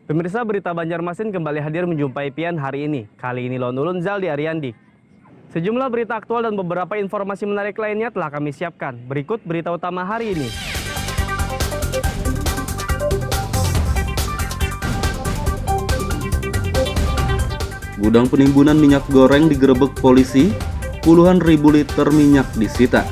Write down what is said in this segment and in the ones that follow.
Pemirsa, berita Banjarmasin kembali hadir menjumpai Pian hari ini. Kali ini Lone Ulun Zaldi Ariandi. Sejumlah berita aktual dan beberapa informasi menarik lainnya telah kami siapkan. Berikut berita utama hari ini. Gudang penimbunan minyak goreng digerebek polisi, puluhan ribu liter minyak disita.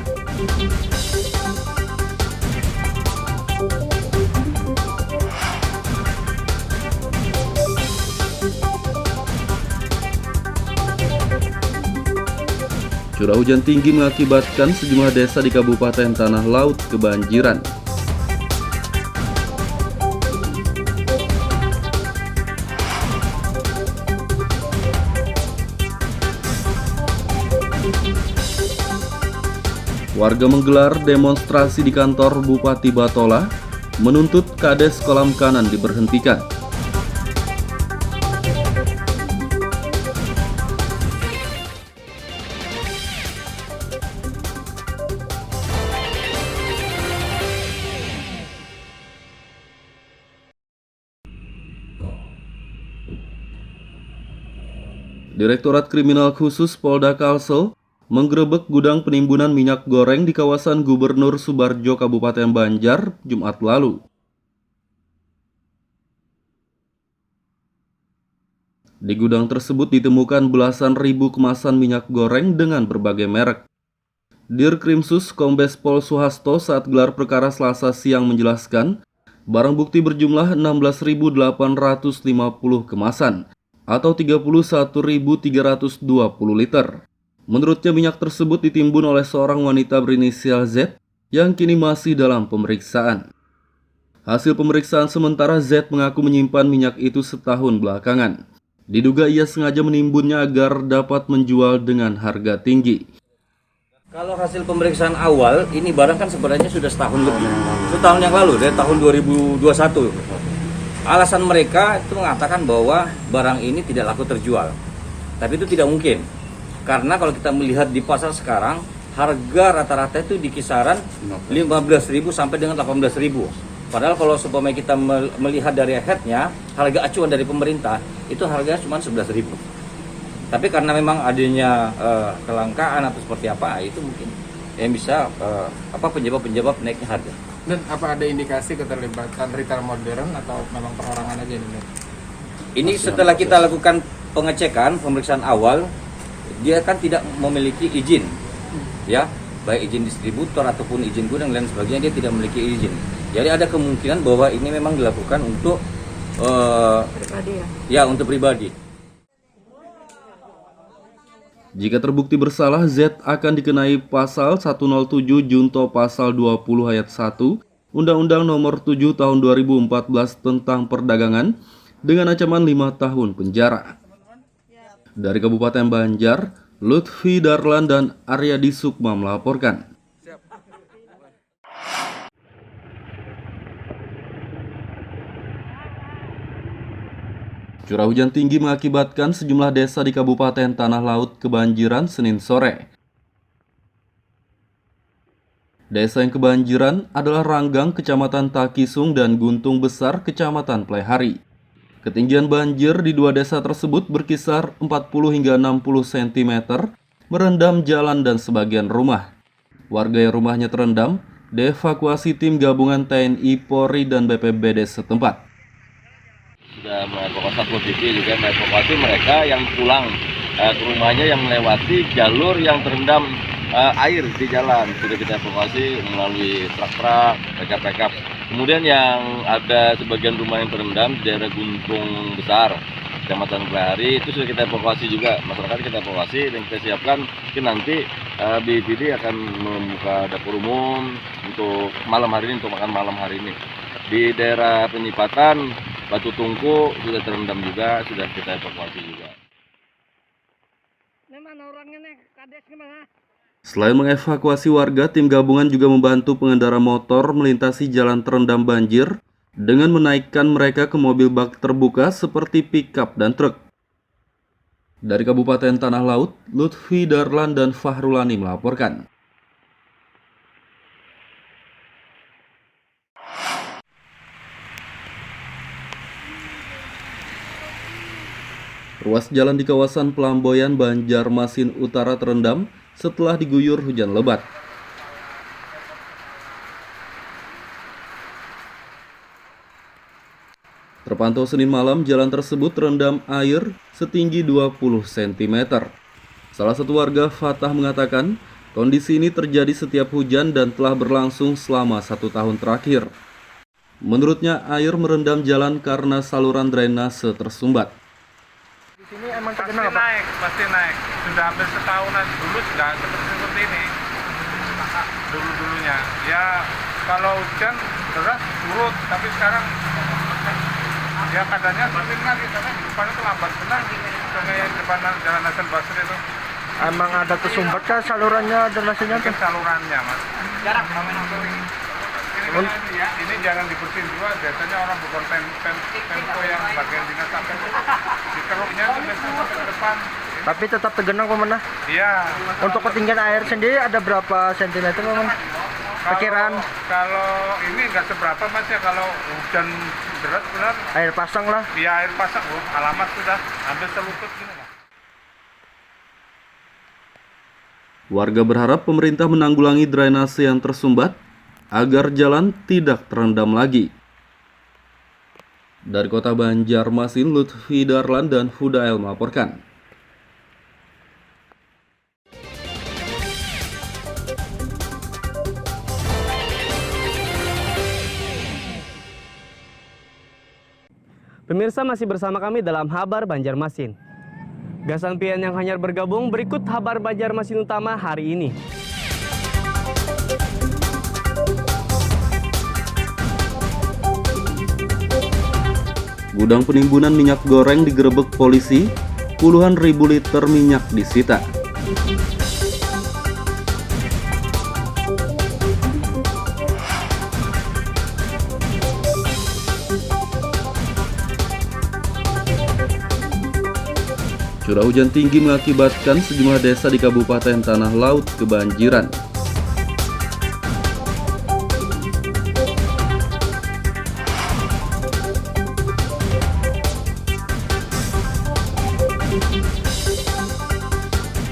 Curah hujan tinggi mengakibatkan sejumlah desa di Kabupaten Tanah Laut kebanjiran. Warga menggelar demonstrasi di kantor Bupati Batola, menuntut Kades Kolam Kanan diberhentikan. Direktorat Kriminal Khusus Polda Kalsel menggerebek gudang penimbunan minyak goreng di kawasan Gubernur Subarjo Kabupaten Banjar, Jumat lalu. Di gudang tersebut ditemukan belasan ribu kemasan minyak goreng dengan berbagai merek. Dirkrimsus Kombes Pol Suhasto saat gelar perkara Selasa siang menjelaskan, barang bukti berjumlah 16.850 kemasan atau 31.320 liter. Menurutnya minyak tersebut ditimbun oleh seorang wanita berinisial Z yang kini masih dalam pemeriksaan. Hasil pemeriksaan sementara Z mengaku menyimpan minyak itu setahun belakangan. Diduga ia sengaja menimbunnya agar dapat menjual dengan harga tinggi. Kalau hasil pemeriksaan awal, ini barang kan sebenarnya sudah setahun lebih. Setahun yang lalu, dari tahun 2021. Alasan mereka itu mengatakan bahwa barang ini tidak laku terjual. Tapi itu tidak mungkin. Karena kalau kita melihat di pasar sekarang, harga rata-rata itu di kisaran 15.000 sampai dengan 18.000. Padahal kalau supaya kita melihat dari headnya, harga acuan dari pemerintah, itu harganya cuma 11.000. Tapi karena memang adanya kelangkaan atau seperti apa, itu mungkin yang bisa penyebab naiknya harga. Dan apa ada indikasi keterlibatan retail modern atau memang perorangan aja ini? Ini setelah kita lakukan pengecekan, pemeriksaan awal, dia kan tidak memiliki izin, ya, baik izin distributor ataupun izin gudang dan sebagainya, dia tidak memiliki izin. Jadi ada kemungkinan bahwa ini memang dilakukan untuk pribadi, ya, untuk pribadi. Jika terbukti bersalah, Z akan dikenai pasal 107 junto pasal 20 ayat 1 Undang-Undang Nomor 7 Tahun 2014 tentang perdagangan dengan ancaman 5 tahun penjara. Dari Kabupaten Banjar, Lutfi Darlan dan Aryadi Sukma melaporkan. Curah hujan tinggi mengakibatkan sejumlah desa di Kabupaten Tanah Laut kebanjiran Senin sore. Desa yang kebanjiran adalah Ranggang, Kecamatan Takisung, dan Guntung Besar, Kecamatan Plehari. Ketinggian banjir di dua desa tersebut berkisar 40 hingga 60 cm, merendam jalan dan sebagian rumah. Warga yang rumahnya terendam dievakuasi tim gabungan TNI, Polri, dan BPBD setempat. Sudah mengevakuasi Satpol PP juga mengevakuasi mereka yang pulang ke rumahnya yang melewati jalur yang terendam air di jalan. Sudah kita evakuasi melalui truk-truk, pickup. Kemudian yang ada sebagian rumah yang terendam di daerah Guntung Besar, Kecamatan Plehari, itu sudah kita evakuasi juga. Masyarakat kita evakuasi dan kita siapkan mungkin nanti BPD akan membuka dapur umum untuk malam hari ini, untuk makan malam hari ini. Di daerah Penyipatan, Batu Tungku sudah terendam juga, sudah kita evakuasi juga. Selain mengevakuasi warga, tim gabungan juga membantu pengendara motor melintasi jalan terendam banjir dengan menaikkan mereka ke mobil bak terbuka seperti pickup dan truk. Dari Kabupaten Tanah Laut, Lutfi Darlan dan Fahrulani melaporkan. Ruas jalan di kawasan Pelamboyan, Banjarmasin Utara terendam setelah diguyur hujan lebat. Terpantau Senin malam, jalan tersebut terendam air setinggi 20 cm. Salah satu warga, Fatah, mengatakan kondisi ini terjadi setiap hujan dan telah berlangsung selama 1 tahun terakhir. Menurutnya, air merendam jalan karena saluran drainase tersumbat. Di sini emang tergenang apa? Pasti naik. Sudah hampir setahunan dulu sudah seperti ini. Dulunya. Ya kalau hujan deras surut, tapi sekarang ya katanya pasti nanti karena di depan itu lambat benar. Kayak di depan Jalan Hasan Basri itu. Emang ada kesumbat kah salurannya dan nasinya? Mungkin salurannya, Mas. Jarang ini jangan dibersihin juga, biasanya orang bukan tempo yang bagian dinas sampai dikeruknya itu biasanya sampai ke depan. Tapi tetap tergenang pemenah. Iya. Untuk ketinggian air sendiri ada berapa sentimeter pemenah? Perkiraan kalau ini nggak seberapa Mas ya, kalau hujan deras benar. air pasang lah. Iya, air pasang, alamat sudah hampir selutut gini Mas. Warga berharap pemerintah menanggulangi drainase yang tersumbat agar jalan tidak terendam lagi. Dari Kota Banjarmasin, Lutfi Darlan dan Hudael melaporkan. Pemirsa, masih bersama kami dalam Habar Banjarmasin. Gasan pian yang hanyar bergabung, berikut Habar Banjarmasin utama hari ini. Gudang penimbunan minyak goreng digerebek polisi, puluhan ribu liter minyak disita. Curah hujan tinggi mengakibatkan sejumlah desa di Kabupaten Tanah Laut kebanjiran.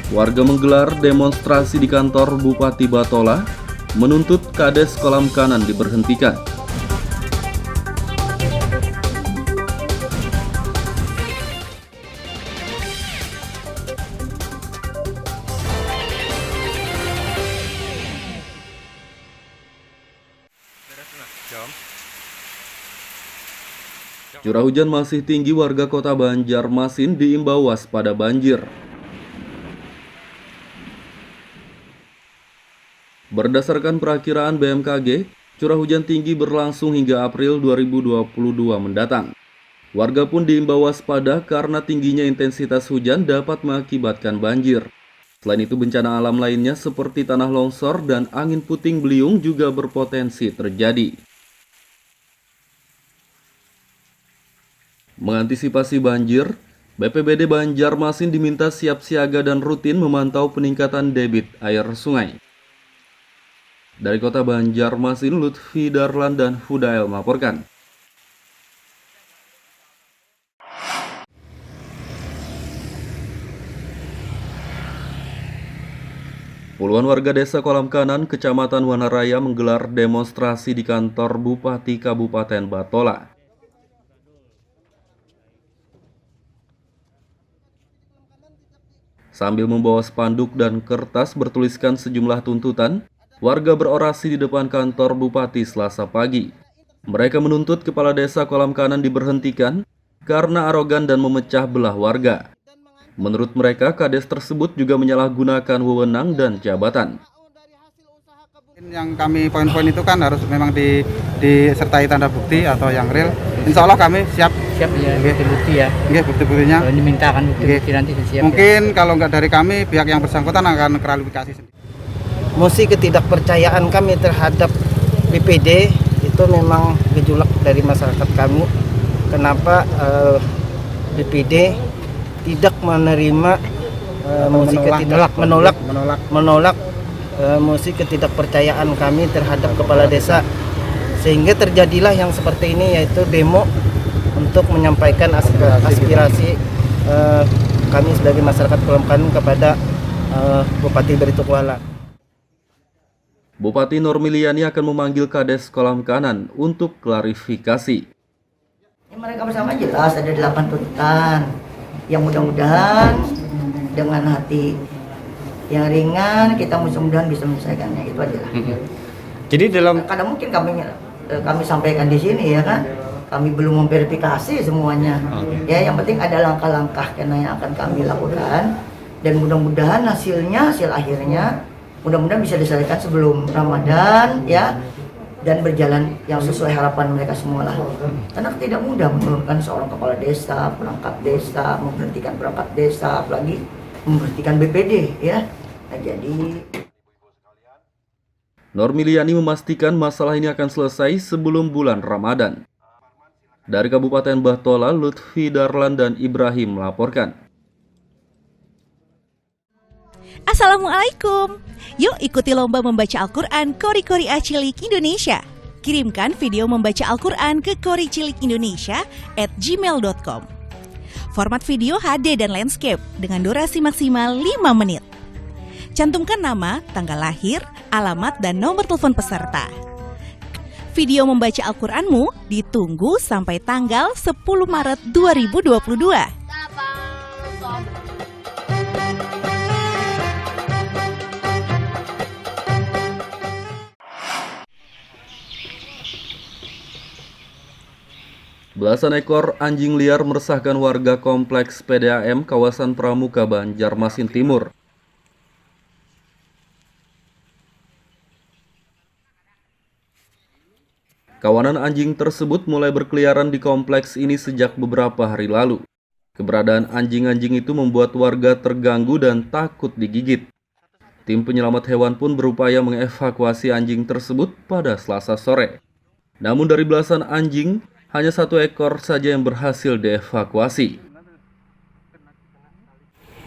Warga menggelar demonstrasi di kantor Bupati Batola, menuntut Kades Kolam Kanan diberhentikan. Curah hujan masih tinggi, warga Kota Banjarmasin diimbau waspada banjir. Berdasarkan perakiraan BMKG, curah hujan tinggi berlangsung hingga April 2022 mendatang. Warga pun diimbau waspada karena tingginya intensitas hujan dapat mengakibatkan banjir. Selain itu, bencana alam lainnya seperti tanah longsor dan angin puting beliung juga berpotensi terjadi. Mengantisipasi banjir, BPBD Banjarmasin diminta siap siaga dan rutin memantau peningkatan debit air sungai. Dari Kota Banjarmasin, Lutfi Darlan dan Hudael melaporkan. Puluhan warga desa Kolam Kanan, Kecamatan Wanaraya menggelar demonstrasi di kantor Bupati Kabupaten Batola. Sambil membawa spanduk dan kertas bertuliskan sejumlah tuntutan, warga berorasi di depan kantor Bupati Selasa pagi. Mereka menuntut Kepala Desa Kolam Kanan diberhentikan karena arogan dan memecah belah warga. Menurut mereka, Kades tersebut juga menyalahgunakan wewenang dan jabatan. Yang kami poin-poin itu kan harus memang disertai tanda bukti atau yang real. Insya Allah kami siap Ya, bukti ya. Bukti-buktinya. Kalau dimintakan bukti nanti siap. Mungkin kalau nggak dari kami, pihak yang bersangkutan akan klarifikasi sendiri. Musik ketidakpercayaan kami terhadap BPD itu memang gejolak dari masyarakat kami. Kenapa BPD tidak menerima menolak musik ketidakpercayaan kami terhadap kepala desa, sehingga terjadilah yang seperti ini, yaitu demo untuk menyampaikan aspirasi kami sebagai masyarakat Kolam Kanan kepada Bupati Barito Kuala. Bupati Normiliani akan memanggil Kades Kolam Kanan untuk klarifikasi. Ya, mereka bersama jelas ada 8 tuntutan yang mudah-mudahan dengan hati yang ringan kita mudah-mudahan bisa menyelesaikannya, itu aja lah. Jadi dalam Kadang mungkin kami sampaikan di sini ya kan, kami belum memverifikasi semuanya. Ya yang penting ada langkah-langkah karena yang akan kami lakukan dan mudah-mudahan hasil akhirnya mudah-mudahan bisa diselesaikan sebelum Ramadan ya, dan berjalan yang sesuai harapan mereka semua lah. Karena tidak mudah menurunkan seorang kepala desa, perangkat desa, memberhentikan perangkat desa, apalagi memberhentikan BPD ya. Nah, jadi Normiliani memastikan masalah ini akan selesai sebelum bulan Ramadan. Dari Kabupaten Batola, Lutfi Darlan dan Ibrahim melaporkan. Assalamualaikum. Yuk ikuti lomba membaca Al-Quran Kori-Kori Cilik Indonesia. Kirimkan video membaca Al-Quran ke koricilikindonesia@gmail.com. Format video HD dan landscape dengan durasi maksimal 5 menit. Cantumkan nama, tanggal lahir, alamat, dan nomor telepon peserta. Video membaca Al-Quranmu ditunggu sampai tanggal 10 Maret 2022. Belasan ekor anjing liar meresahkan warga kompleks PDAM kawasan Pramuka Banjarmasin Timur. Kawanan anjing tersebut mulai berkeliaran di kompleks ini sejak beberapa hari lalu. Keberadaan anjing-anjing itu membuat warga terganggu dan takut digigit. Tim penyelamat hewan pun berupaya mengevakuasi anjing tersebut pada Selasa sore. Namun dari belasan anjing, hanya 1 ekor saja yang berhasil dievakuasi.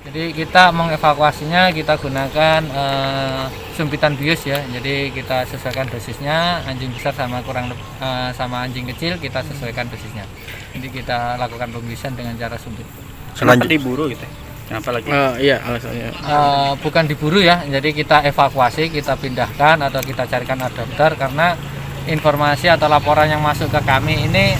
Jadi kita mengevakuasinya, kita gunakan sumpitan bius ya. Jadi kita sesuaikan dosisnya, anjing besar sama sama anjing kecil kita sesuaikan dosisnya. Jadi kita lakukan pembiusan dengan cara sumpit. kenapa diburu gitu? Kenapa lagi? Iya alasannya. Bukan diburu ya. Jadi kita evakuasi, kita pindahkan atau kita carikan adopter karena informasi atau laporan yang masuk ke kami ini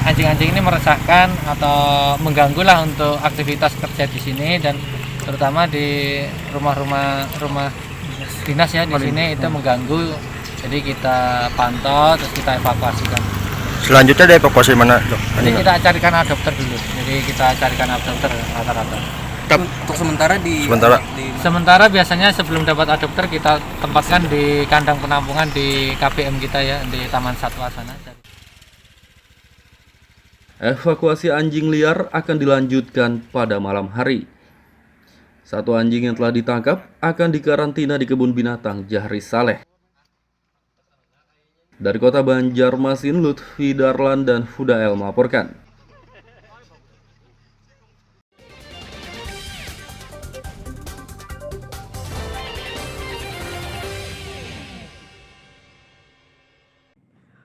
anjing-anjing ini meresahkan atau mengganggu lah untuk aktivitas kerja di sini dan terutama di rumah dinas ya di sini itu mengganggu. Jadi kita pantau terus kita evakuasikan. Selanjutnya dievakuasi mana, Dok? Jadi kita carikan adopter dulu. Jadi kita carikan adopter rata-rata. Untuk sementara Sementara biasanya sebelum dapat adopter kita tempatkan di kandang penampungan di KPM kita ya, di Taman Satwa sana. Evakuasi anjing liar akan dilanjutkan pada malam hari. 1 anjing yang telah ditangkap akan dikarantina di kebun binatang Jahri Saleh. Dari kota Banjarmasin, Lutfi Darlan dan Fudael melaporkan.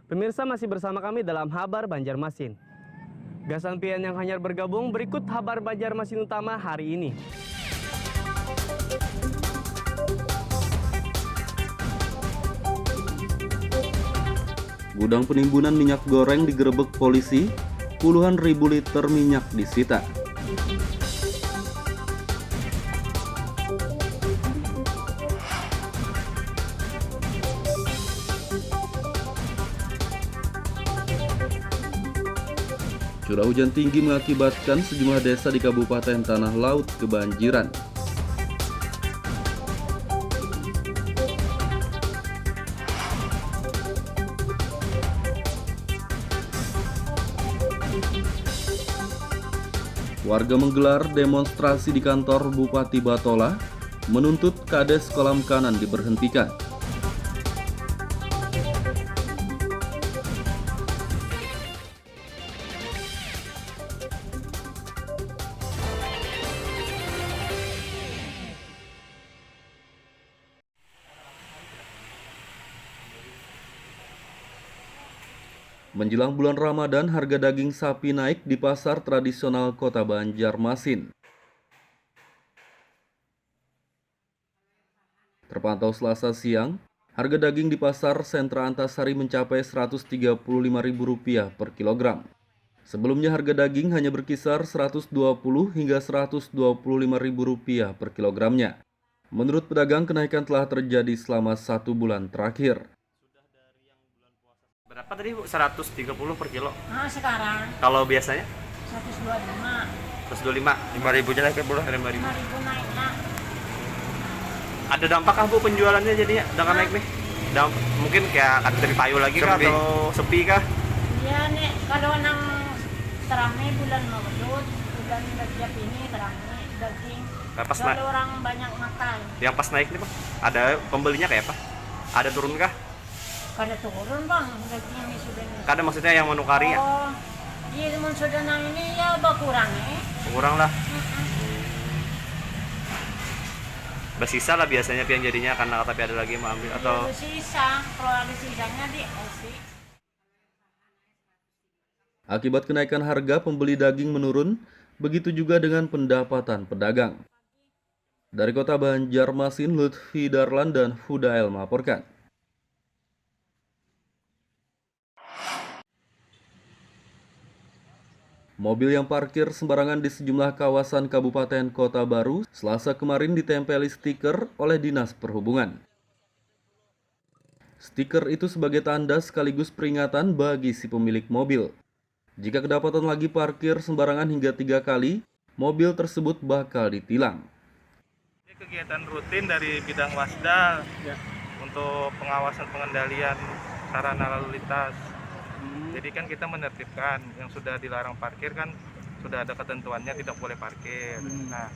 Pemirsa masih bersama kami dalam Habar Banjarmasin. Gasan pian yang hanyar bergabung, berikut Habar Banjarmasin utama hari ini. Gudang penimbunan minyak goreng digerebek polisi, puluhan ribu liter minyak disita. Curah hujan tinggi mengakibatkan sejumlah desa di Kabupaten Tanah Laut kebanjiran. Warga menggelar demonstrasi di kantor Bupati Batola, menuntut Kades Kolam Kanan diberhentikan. Menjelang bulan Ramadan, harga daging sapi naik di pasar tradisional Kota Banjarmasin. Terpantau Selasa siang, harga daging di pasar sentra Antasari mencapai Rp135.000 per kilogram. Sebelumnya harga daging hanya berkisar Rp120 hingga Rp125.000 per kilogramnya. Menurut pedagang, kenaikan telah terjadi selama 1 bulan terakhir. Berapa tadi Bu? 130 per kilo? Nah, sekarang Kalau biasanya? 125. 125. 5.000 naik ke bulan? 5.000 5.000 naik lah. Ada dampakkah Bu penjualannya jadinya dengan naik nih? Mungkin kayak ada dari payu lagi kah atau sepi kah? Iya nih, kalau nang terame bulan Maulud, bulan Rajab ini terame daging. Kalau orang banyak makan. Yang pas naik nih Pak, ada pembelinya kayak apa? Ada turun kah? Kada turun Bang, daging ini sudah nih. Kada maksudnya yang menukari ya? Oh, iya sudah nang ini ya berkurang Kurang lah. Bersisa lah biasanya pian jadinya karena tapi ada lagi yang mau ambil atau bersisa, kalau ada sisanya di esi. Akibat kenaikan harga, pembeli daging menurun, begitu juga dengan pendapatan pedagang. Dari Kota Banjarmasin, Lutfi Darlan dan Hudael melaporkan. Mobil yang parkir sembarangan di sejumlah kawasan Kabupaten Kota Baru Selasa kemarin ditempeli stiker oleh Dinas Perhubungan. Stiker itu sebagai tanda sekaligus peringatan bagi si pemilik mobil. Jika kedapatan lagi parkir sembarangan hingga 3 kali, mobil tersebut bakal ditilang. Kegiatan rutin dari bidang Wasdal untuk pengawasan pengendalian sarana lalu lintas. Jadi kan kita menertibkan yang sudah dilarang parkir kan sudah ada ketentuannya tidak boleh parkir. Nah,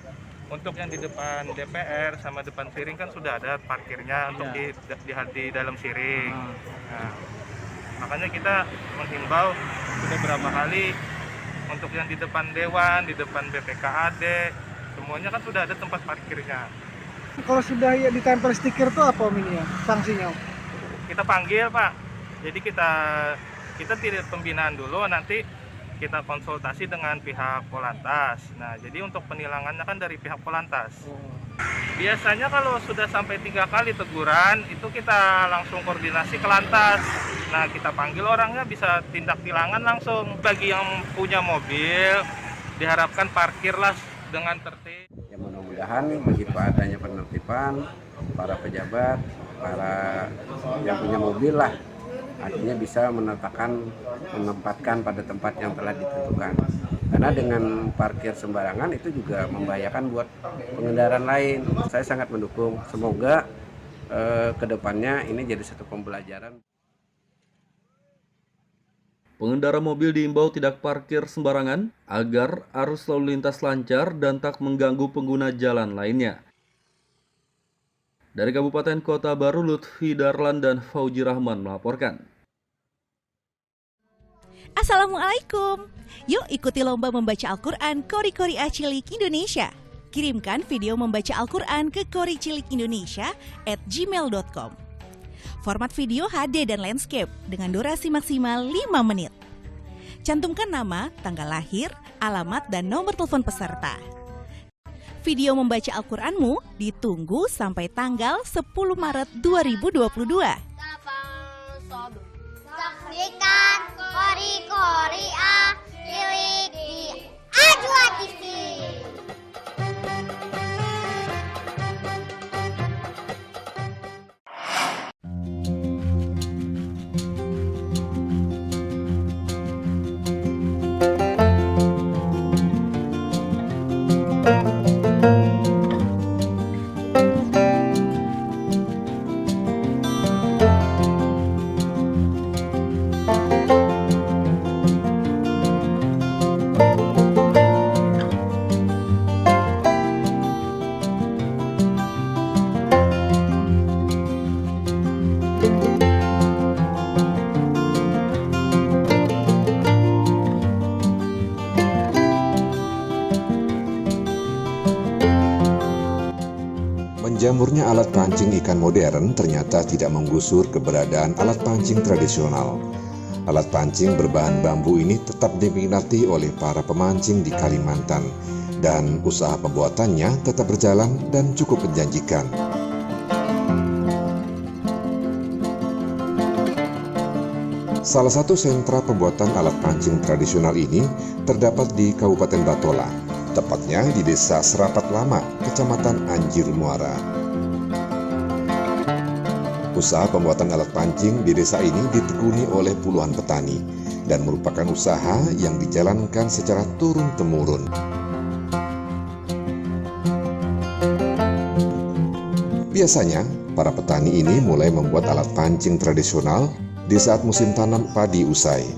untuk yang di depan DPR sama depan Siring kan sudah ada parkirnya untuk di dalam Siring. Nah, makanya kita menghimbau sudah berapa kali untuk yang di depan Dewan, di depan BPKAD, semuanya kan sudah ada tempat parkirnya. Kalau sudah ya ditempel stiker itu apa ya sanksinya? Kita panggil Pak. Jadi kita tidak pembinaan dulu, nanti kita konsultasi dengan pihak Polantas. Nah, jadi untuk penilangannya kan dari pihak Polantas. Biasanya kalau sudah sampai 3 kali teguran, itu kita langsung koordinasi ke Lantas. Nah, kita panggil orangnya, bisa tindak tilangan langsung. Bagi yang punya mobil, diharapkan parkirlah dengan tertib. Ya, mudah-mudahan begitu adanya penertiban, para pejabat, para yang punya mobil lah, artinya bisa menempatkan pada tempat yang telah ditentukan. Karena dengan parkir sembarangan itu juga membahayakan buat pengendara lain. Saya sangat mendukung. Semoga kedepannya ini jadi satu pembelajaran. Pengendara mobil diimbau tidak parkir sembarangan agar arus lalu lintas lancar dan tak mengganggu pengguna jalan lainnya. Dari Kabupaten Kota Baru, Lutfi Darlan dan Fauji Rahman melaporkan. Assalamualaikum. Yuk ikuti lomba membaca Al-Quran Kori-Kori Cilik Indonesia. Kirimkan video membaca Al-Quran ke koricilik-indonesia@gmail.com. Format video HD dan landscape dengan durasi maksimal 5 menit. Cantumkan nama, tanggal lahir, alamat, dan nomor telepon peserta. Video membaca Al-Quranmu ditunggu sampai tanggal 10 Maret 2022. Saksikan Kori-Kori Cilik di Ajwa TV. Menjamurnya alat pancing ikan modern ternyata tidak menggusur keberadaan alat pancing tradisional. Alat pancing berbahan bambu ini tetap diminati oleh para pemancing di Kalimantan, dan usaha pembuatannya tetap berjalan dan cukup menjanjikan. Salah satu sentra pembuatan alat pancing tradisional ini terdapat di Kabupaten Batola, tepatnya di Desa Serapat Lama, Kecamatan Anjir Muara. Usaha pembuatan alat pancing di desa ini ditekuni oleh puluhan petani dan merupakan usaha yang dijalankan secara turun-temurun. Biasanya, para petani ini mulai membuat alat pancing tradisional di saat musim tanam padi usai.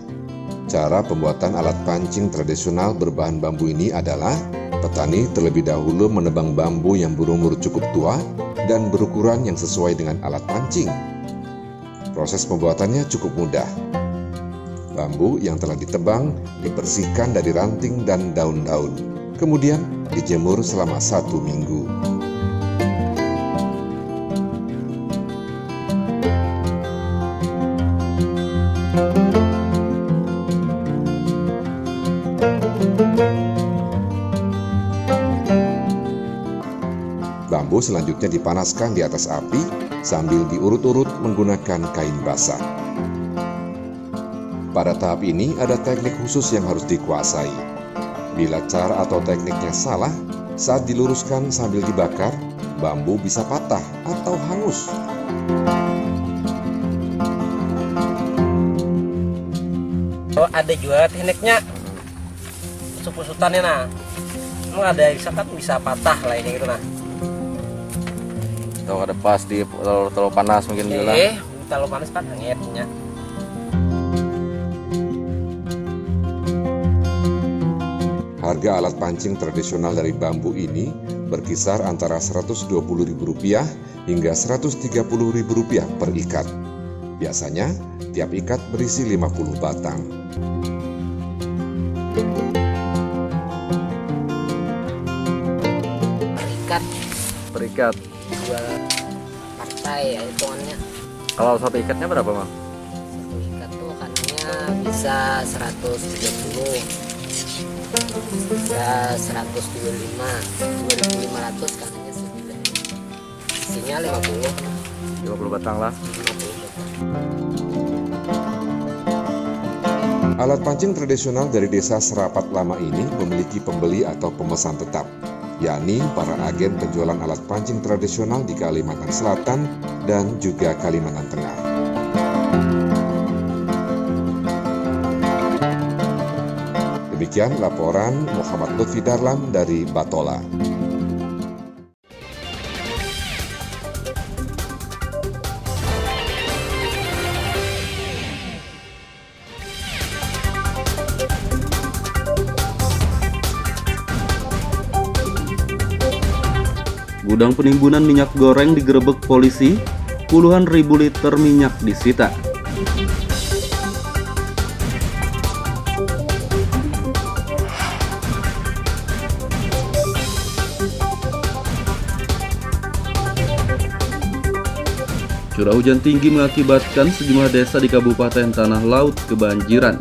Cara pembuatan alat pancing tradisional berbahan bambu ini adalah petani terlebih dahulu menebang bambu yang berumur cukup tua dan berukuran yang sesuai dengan alat pancing. Proses pembuatannya cukup mudah. Bambu yang telah ditebang dibersihkan dari ranting dan daun-daun, kemudian dijemur selama 1 minggu. Bambu selanjutnya dipanaskan di atas api sambil diurut-urut menggunakan kain basah. Pada tahap ini ada teknik khusus yang harus dikuasai. Bila cara atau tekniknya salah, saat diluruskan sambil dibakar, bambu bisa patah atau hangus. Oh, ada juga tekniknya usut-usutannya nah. Emang ada kan bisa patah lah ini gitu nah. Tahu ada pas di terlalu panas mungkin juga. Terlalu panas kan hangatnya. Harga alat pancing tradisional dari bambu ini berkisar antara Rp120.000 hingga Rp130.000 per ikat. Biasanya, tiap ikat berisi 50 batang. Per ikat. Dua partai ya hitungannya. Kalau satu ikatnya berapa, Bang? Satu ikat tuh kanannya bisa 130. Bisa 125, 2.500 kanannya segini. Isinya 50 batang lah. Alat pancing tradisional dari desa Serapat Lama ini memiliki pembeli atau pemesan tetap, yakni para agen penjualan alat pancing tradisional di Kalimantan Selatan dan juga Kalimantan Tengah. Demikian laporan Muhammad Lutfi Darlam dari Batola. Gudang penimbunan minyak goreng digerebek polisi, puluhan ribu liter minyak disita. Curah hujan tinggi mengakibatkan sejumlah desa di Kabupaten Tanah Laut kebanjiran.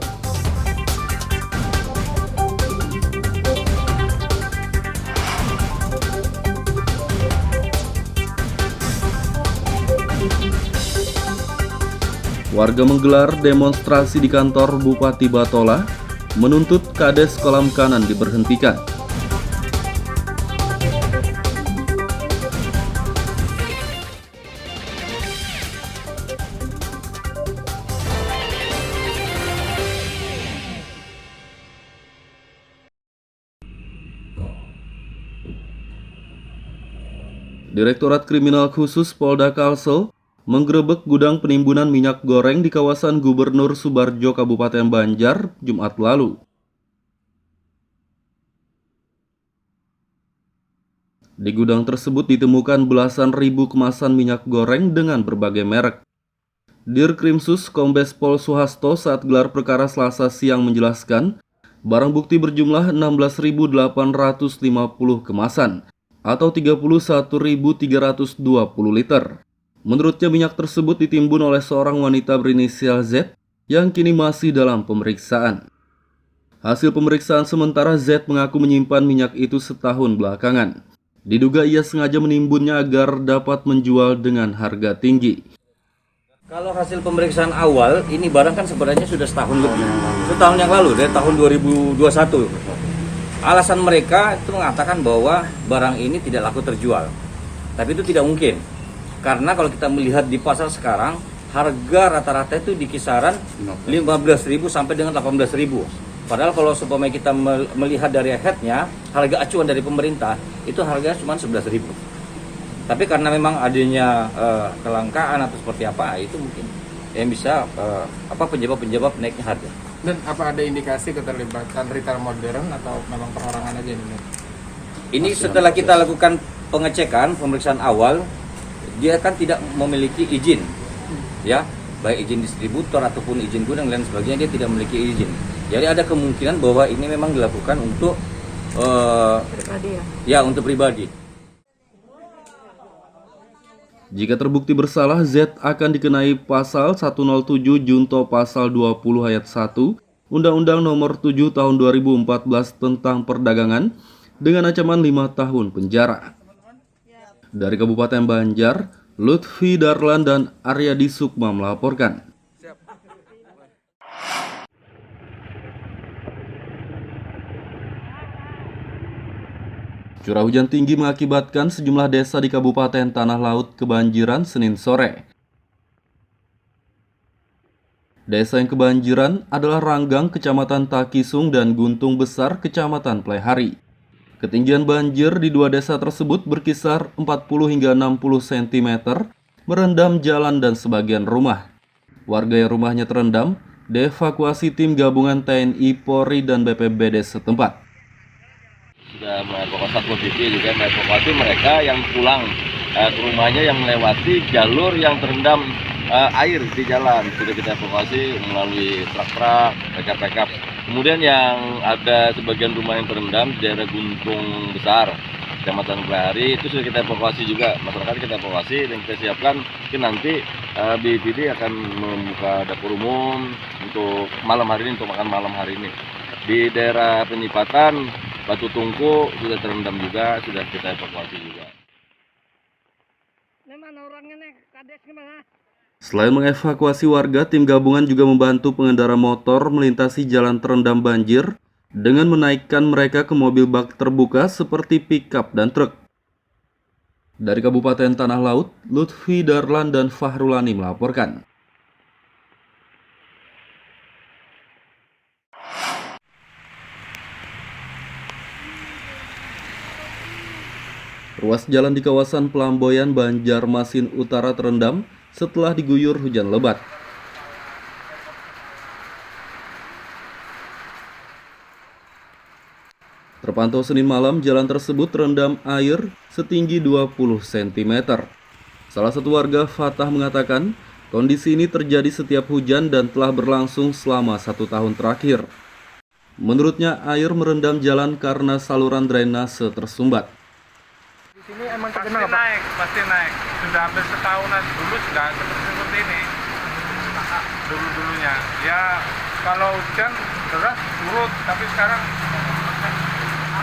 Warga menggelar demonstrasi di kantor Bupati Batola, menuntut Kades Kolam Kanan diberhentikan. Direktorat Kriminal Khusus Polda Kalsel menggerebek gudang penimbunan minyak goreng di kawasan Gubernur Subarjo Kabupaten Banjar, Jumat lalu. Di gudang tersebut ditemukan belasan ribu kemasan minyak goreng dengan berbagai merek. Dirkrimsus Kombes Pol Suhasto saat gelar perkara Selasa siang menjelaskan, barang bukti berjumlah 16.850 kemasan atau 31.320 liter. Menurutnya minyak tersebut ditimbun oleh seorang wanita berinisial Z yang kini masih dalam pemeriksaan. Hasil pemeriksaan sementara, Z mengaku menyimpan minyak itu setahun belakangan. Diduga ia sengaja menimbunnya agar dapat menjual dengan harga tinggi. Kalau hasil pemeriksaan awal, ini barang kan sebenarnya sudah setahun lebih. Setahun yang lalu, dari tahun 2021. Alasan mereka itu mengatakan bahwa barang ini tidak laku terjual. Tapi itu tidak mungkin. Karena kalau kita melihat di pasar sekarang, harga rata-rata itu di kisaran 15.000 sampai dengan 18.000. Padahal kalau supaya kita melihat dari headnya, harga acuan dari pemerintah itu harganya cuma 11.000. Tapi karena memang adanya kelangkaan atau seperti apa, itu mungkin yang bisa penyebab naiknya harga. Dan apa ada indikasi keterlibatan retail modern atau memang perorangan aja ini? Ini setelah kita lakukan pengecekan, pemeriksaan awal, dia kan tidak memiliki izin, ya, baik izin distributor ataupun izin gudang dan sebagainya, dia tidak memiliki izin. Jadi ada kemungkinan bahwa ini memang dilakukan untuk pribadi, ya, untuk pribadi. Jika terbukti bersalah, Z akan dikenai pasal 107 junto pasal 20 ayat 1 Undang-Undang Nomor 7 Tahun 2014 tentang perdagangan dengan ancaman 5 tahun penjara. Dari Kabupaten Banjar, Lutfi Darlan dan Aryadi Sukma melaporkan. Curah hujan tinggi mengakibatkan sejumlah desa di Kabupaten Tanah Laut kebanjiran Senin sore. Desa yang kebanjiran adalah Ranggang, Kecamatan Takisung, dan Guntung Besar, Kecamatan Plehari. Ketinggian banjir di dua desa tersebut berkisar 40 hingga 60 cm, merendam jalan dan sebagian rumah. Warga yang rumahnya terendam dievakuasi tim gabungan TNI, Polri, dan BPBD setempat. Sudah mengevakuasi Satpol PP juga mengevakuasi mereka yang pulang ke rumahnya yang melewati jalur yang terendam air di jalan. Sudah kita evakuasi melalui truk-truk, pickup. Kemudian yang ada sebagian rumah yang terendam di daerah Guntung Besar, Kecamatan Plehari, itu sudah kita evakuasi juga. Masyarakat kita evakuasi dan kita siapkan nanti BPD akan membuka dapur umum untuk malam hari ini, untuk makan malam hari ini. Di daerah Penyipatan, Batu Tungku sudah terendam juga, sudah kita evakuasi juga. Selain mengevakuasi warga, tim gabungan juga membantu pengendara motor melintasi jalan terendam banjir dengan menaikkan mereka ke mobil bak terbuka seperti pickup dan truk. Dari Kabupaten Tanah Laut, Lutfi Darlan dan Fahrulani melaporkan. Ruas jalan di kawasan Pelamboyan, Banjarmasin Utara terendam setelah diguyur hujan lebat. Terpantau Senin malam, jalan tersebut terendam air setinggi 20 cm. Salah satu warga, Fatah, mengatakan kondisi ini terjadi setiap hujan dan telah berlangsung selama 1 tahun terakhir. Menurutnya, air merendam jalan karena saluran drainase tersumbat. Sini emang Pasti terkenal apa? pasti naik. Sudah hampir setahunan dulu sudah seperti ini. Dulunya. Ya kalau hujan deras surut, tapi sekarang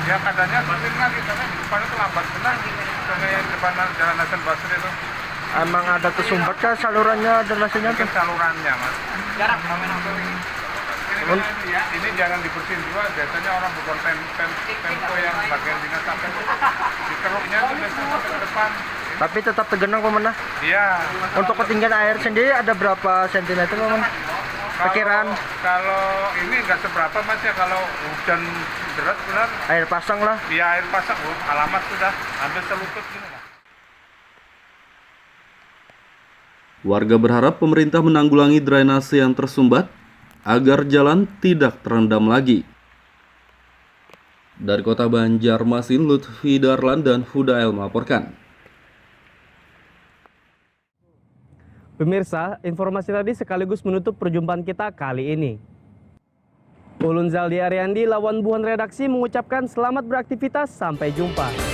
ya keadaannya seperti lagi karena di depan itu lambat benar. Kayak di depan Jalan Hasan Basri itu. Emang ada tersumbat kah salurannya dan nasinya? Mungkin salurannya, Mas. Ini jangan dibersihin juga, biasanya orang bukan pemko yang bagian dinas sampai di keruknya itu biasanya ke depan. Tapi tetap tergenang Komandan? Iya. Untuk ketinggian air sendiri ada berapa sentimeter Komandan? Perkiraan? Kalau ini nggak seberapa Mas ya, kalau hujan deras benar. Air pasang lah? Iya, air pasang, alamat sudah hampir selutut gini lah. Warga berharap pemerintah menanggulangi drainase yang tersumbat agar jalan tidak terendam lagi. Dari Kota Banjarmasin, Lutfi Darlan dan Hudael melaporkan. Pemirsa, informasi tadi sekaligus menutup perjumpaan kita kali ini. Ulun Zaldi Aryandi, Lawan Buhan Redaksi mengucapkan selamat beraktivitas, sampai jumpa.